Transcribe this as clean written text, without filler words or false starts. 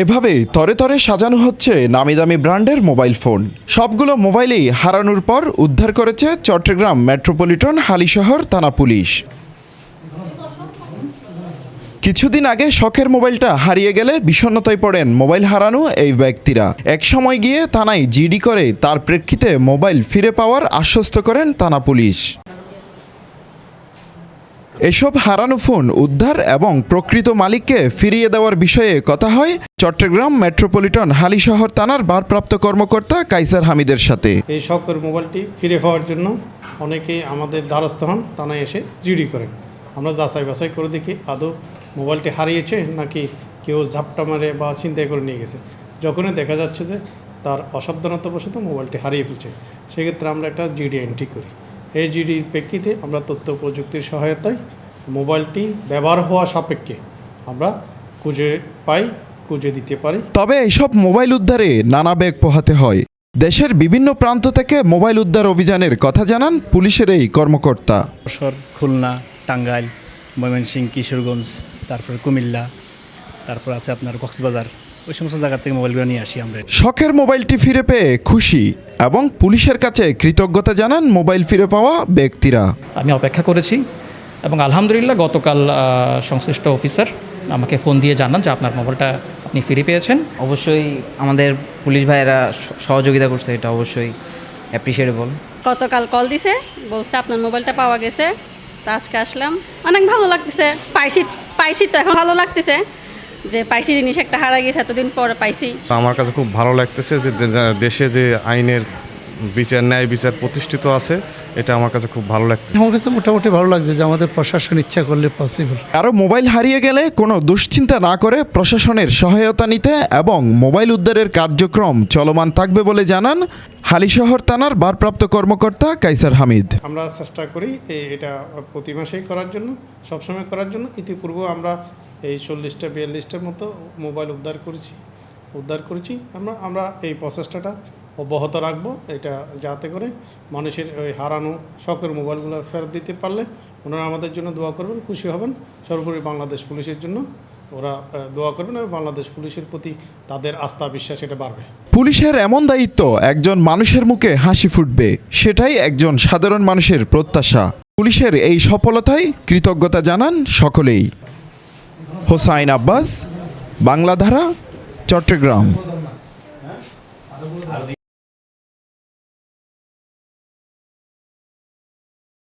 এভাবে তরে তরে সাজানো হচ্ছে নামি দামি ব্র্যান্ডের মোবাইল ফোন। সবগুলো মোবাইলেই হারানোর পর উদ্ধার করেছে চট্টগ্রাম মেট্রোপলিটন হালিশহর থানা পুলিশ। কিছুদিন আগে শখের মোবাইলটা হারিয়ে গেলে বিষণ্ণতায় পড়েন মোবাইল হারানো এই ব্যক্তিরা। এক সময় গিয়ে থানায় জিডি করে তার প্রেক্ষিতে মোবাইল ফিরে পাওয়ার আশ্বস্ত করেন থানা পুলিশ। এসব হারানো ফোন উদ্ধার এবং প্রকৃত মালিককে ফিরিয়ে দেওয়ার বিষয়ে কথা হয় চট্টগ্রাম মেট্রোপলিটন হালিশহর থানার ভারপ্রাপ্ত কর্মকর্তা কাইসার হামিদের সাথে। এই শখের মোবাইলটি ফিরে পাওয়ার জন্য অনেকেই আমাদের দ্বারস্থ হন, থানায় এসে জিডি করেন। আমরা যাচাই বাছাই করে দেখি আদৌ মোবাইলটি হারিয়েছে নাকি কেউ ঝাপটা মারে বা ছিনতাই করে নিয়ে গেছে। যখনই দেখা যাচ্ছে যে তার অসাবধানতাবশত মোবাইলটি হারিয়ে ফেলছে, সেক্ষেত্রে আমরা একটা জিডি এন্ট্রি করি। এই জিডির প্রেক্ষিতে আমরা তথ্য প্রযুক্তির সহায়তায় মোবাইলটি ব্যবহার হওয়া সাপেক্ষে আমরা খুঁজে দিতে পারি। তবে এইসব মোবাইল উদ্ধারে নানা বেগ পোহাতে হয়। দেশের বিভিন্ন প্রান্ত থেকে মোবাইল উদ্ধার অভিযানের কথা জানান পুলিশের এই কর্মকর্তা। খুলনা, টাঙ্গাইল, ময়মনসিংহ, কিশোরগঞ্জ, তারপর কুমিল্লা, তারপর আছে আপনার কক্সবাজার, ওই সমস্ত জায়গা থেকে মোবাইলগুলো নিয়ে আসি আমরা। শখের মোবাইলটি ফিরে পেয়ে খুশি এবং পুলিশের কাছে কৃতজ্ঞতা জানান মোবাইল ফিরে পাওয়া ব্যক্তিরা। আমি অপেক্ষা করেছি এবং আলহামদুলিল্লাহ গতকাল সংশ্লিষ্ট অফিসার আমাকে ফোন দিয়ে জানান যে আপনার মোবাইলটা আপনি ফিরে পেয়েছেন। অবশ্যই আমাদের পুলিশ ভাইয়েরা সহযোগিতা করছে, এটা অবশ্যই অ্যাপ্রিসিয়েটেবল। গতকাল কল দিছে, বলছে আপনার মোবাইলটা পাওয়া গেছে। তা আজকে আসলাম, অনেক ভালো লাগতেছে। পাইছি তো এখন ভালো লাগতেছে যে পাইছি, জিনিস একটা হারা গেছে, এতদিন পরে পাইছি। আমার কাছে খুব ভালো লাগতেছে যে দেশে যে আইনের বিচার, ন্যায় বিচার প্রতিষ্ঠিত আছে, এটা আমার কাছে খুব ভালো লাগতেছে। আমার কাছে মোটামুটি ভালো লাগছে যে আমাদের প্রশাসন ইচ্ছা করলে পসিবল। কারো মোবাইল হারিয়ে গেলে কোনো দুশ্চিন্তা না করে প্রশাসনের সহায়তা নিতে এবং মোবাইল উদ্ধারের কার্যক্রম চলমান থাকবে বলে জানান হালিশহর থানার ভারপ্রাপ্ত কর্মকর্তা কাইসার হামিদ। আমরা চেষ্টা করি এটা প্রতি মাসেই করার জন্য, সবসময় করার জন্য। ইতিপূর্বে আমরা এই 40টা 42টার মতো মোবাইল উদ্ধার করেছি। আমরা এই প্রচেষ্টাটা অব্যাহত রাখবো, এটা যাতে করে মানুষের ওই হারানো শখের মোবাইলগুলো ফেরত দিতে পারলে ওনারা আমাদের জন্য দোয়া করবেন, খুশি হবেন। সর্বোপরি বাংলাদেশ পুলিশের জন্য ওরা দোয়া করবেন এবং বাংলাদেশ পুলিশের প্রতি তাদের আস্থা বিশ্বাস এটা বাড়বে। পুলিশের এমন দায়িত্ব একজন মানুষের মুখে হাসি ফুটবে, সেটাই একজন সাধারণ মানুষের প্রত্যাশা। পুলিশের এই সফলতায় কৃতজ্ঞতা জানান সকলেই। হোসাইন আব্বাস, বাংলাধারা, চট্টগ্রাম।